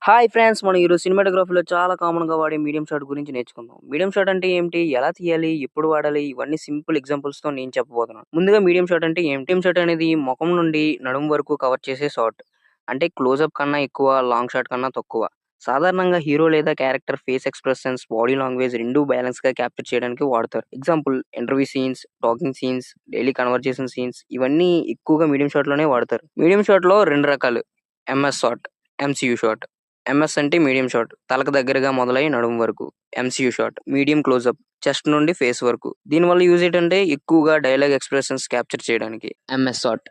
Hi friends, మనం ఈరోజు సినిమాటోగ్రఫీలో చాలా కామన్‌గా వాడే మీడియం షాట్ గురించి నేర్చుకుందాం. మీడియం షాట్ అంటే ఏంటి? ఎలా తీయాలి? ఎప్పుడు వాడాలి? ఇవన్నీ సింపుల్ ఎగ్జాంపుల్స్‌తో నేను చెప్పబోతున్నాను. ముందుగా మీడియం షాట్ అంటే ఏంటి? మీడియం షాట్ అనేది మొఖం నుండి నడుము వరకు కవర్ చేసే షాట్. అంటే క్లోజప్ కన్నా ఎక్కువ, లాంగ్ షాట్ కన్నా తక్కువ. సాధారణంగా హీరో లేదా character face expressions, body language రెండూ బ్యాలెన్స్‌గా క్యాప్చర్ చేయడానికి వాడతారు. Example interview scenes, talking scenes, daily conversation scenes ఇవన్నీ ఎక్కువగా మీడియం షాట్‌లోనే వాడతారు. మీడియం షాట్‌లో 2 రకాలు. MS shot, MCU shot. MS అంటే మీడియం షాట్. తలకు దగ్గరగా మొదలై నడుము వరకు. MCU shot medium closeup chest నుండి ఫేస్ వరకు. దీనివల్ల యూజ్ ఏంటంటే ఎక్కువగా డైలాగ్ ఎక్స్‌ప్రెషన్స్ క్యాప్చర్ చేయడానికి. MS shot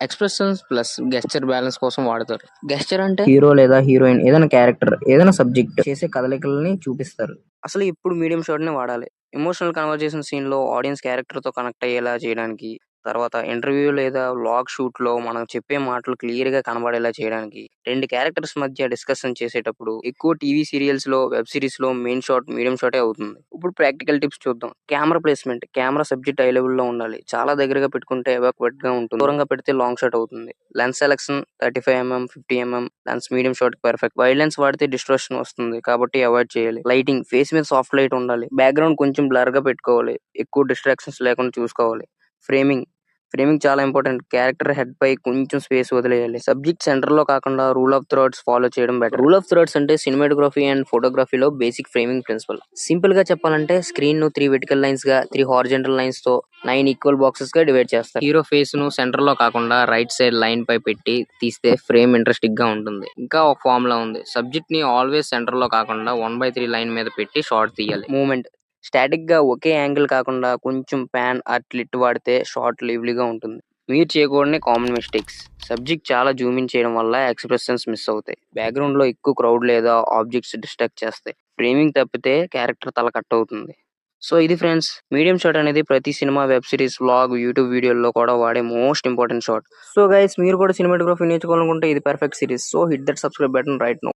expressions plus gesture balance కోసం వాడతారు. గెస్చర్ అంటే హీరో లేదా హీరోయిన్ ఏదైనా క్యారెక్టర్, ఏదైనా సబ్జెక్ట్ చేసే కదలికలని చూపిస్తారు. అసలు ఎప్పుడు మీడియం షాట్‌నే వాడాలి. ఎమోషనల్ కన్వర్జేషన్ సీన్‌లో ఆడియన్స్ క్యారెక్టర్‌తో కనెక్ట్ అయ్యేలా చేయడానికి. తర్వాత ఇంటర్వ్యూ లేదా వ్లాగ్ షూట్‌లో మనం చెప్పే మాటలు క్లియర్‌గా కనబడేలా చేయడానికి. 2 క్యారెక్టర్స్ మధ్య డిస్కషన్ చేసేటప్పుడు ఎక్కువ టీవీ సీరియల్స్‌లో, వెబ్ సీరీస్‌లో మెయిన్ షాట్ మీడియం షాటే అవుతుంది. ఇప్పుడు ప్రాక్టికల్ టిప్స్ చూద్దాం. Camera placement. Camera subject eye లెవెల్‌లో ఉండాలి. చాలా దగ్గరగా పెట్టుకుంటే ఎవాక్యుయేట్‌గా ఉంటుంది. దూరంగా పెడితే లాంగ్ షాట్ అవుతుంది. Lens selection 35 MM, 50 MM lens medium షాట్‌కి పర్ఫెక్ట్. వైడ్ లెన్స్ వాడితే డిస్టార్షన్ వస్తుంది కాబట్టి అవాయిడ్ చేయాలి. లైటింగ్ ఫేస్ మీద సాఫ్ట్ లైట్ ఉండాలి. బ్యాక్‌గ్రౌండ్ కొంచెం బ్లర్‌గా పెట్టుకోవాలి. ఎక్కువ డిస్ట్రాక్షన్స్ లేకుండా చూసుకోవాలి. ఫ్రేమింగ్ ఫ్రేమింగ్ చాలా ఇంపార్టెంట్. క్యారెక్టర్ హెడ్ పై కొంచెం స్పేస్ వదిలేయాలి. సబ్జెక్ట్ సెంటర్ లో కాకుండా రూల్ ఆఫ్ థర్డ్స్ ఫాలో చేయడం బెటర్. రూల్ ఆఫ్ థర్డ్స్ అంటే సినిమాటోగ్రఫీ అండ్ ఫోటోగ్రఫీలో బేసిక్ ఫ్రేమింగ్ ప్రిన్సిపల్. సింపుల్ గా చెప్పాలంటే స్క్రీన్ ను 3 వెర్టికల్ లైన్స్ గా, 3 హారిజాంటల్ లైన్స్ తో 9 ఈక్వల్ బాక్సెస్ గా డివైడ్ చేస్తారు. హీరో ఫేస్ ను సెంటర్ లో కాకుండా రైట్ సైడ్ లైన్ పై పెట్టి తీస్తే ఫ్రేమ్ ఇంట్రెస్టింగ్ గా ఉంటుంది. ఇంకా ఒక ఫార్ములా ఉంది. సబ్జెక్ట్ ని ఆల్వేస్ సెంటర్ లో కాకుండా 1/3 లైన్ మీద పెట్టి షార్ట్ తీయాలి. మూమెంట్ స్టాటిక్ గా ఒకే యాంగిల్ కాకుండా కొంచెం ప్యాన్ అట్లిట్ వాడితే షార్ట్ లివ్లీగా ఉంటుంది. మీరు చేయకూడని కామన్ మిస్టేక్స్. సబ్జెక్ట్ చాలా జూమ్ ఇన్ చేయడం వల్ల ఎక్స్ప్రెషన్స్ మిస్ అవుతాయి. బ్యాక్గ్రౌండ్ లో ఎక్కువ క్రౌడ్ లేదా ఆబ్జెక్ట్స్ డిస్ట్రాక్ట్ చేస్తాయి. ఫ్రేమింగ్ తప్పితే క్యారెక్టర్ తల కట్ అవుతుంది. సో ఇది ఫ్రెండ్స్, మీడియం షాట్ అనేది ప్రతి cinema, web series, vlog, YouTube వీడియోల్లో కూడా వాడే most important shot. So guys, మీరు కూడా సినిమాటోగ్రఫీ నేర్చుకోవాలనుకుంటే ఇది perfect series. So hit that subscribe button right now.